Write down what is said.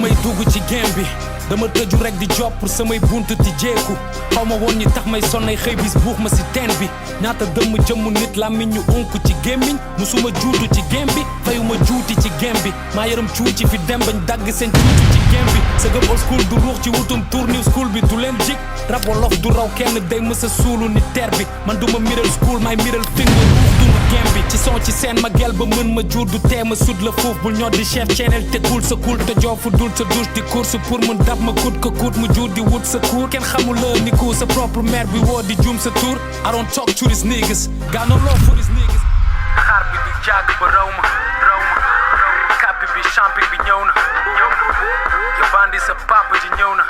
may dugg ci game bi dama tëju rek di job pour samay buntu ti jeeku xaw ma woon ñi tax may sonnay xëy bis buux ma si teen bi ñaata dëmm jëmm nit làmmiñ ñu unku ci gémmiñ musuma juutu ci game bi fayuma juuti ci game bi maa yaram cuuci fi dem bañ dagg seen cuutu ci game bi sa gëm old school du ruux ci wutum tour new school bi du leen jik rap wolof du raw kenn day mësa suulu ni ter bi man duma middle school may middle finger ruux duma game bi ci son ci seen ma gel ba mën ma jur du tee ma sud la foofu bul ñoo di chef channel te cool sa cool te joofu dul sa douche di course pour mën dab ma kut ko kut mu jur di wut sa cour kenn xamul la ni ku sa propre mère bi woo di jum sa tour I don't talk to these niggas got no love for these niggas xaar bi di jàgg ba raw ma kàppi bi champi bi ñëw na yo bandi sa papa ji ñëw na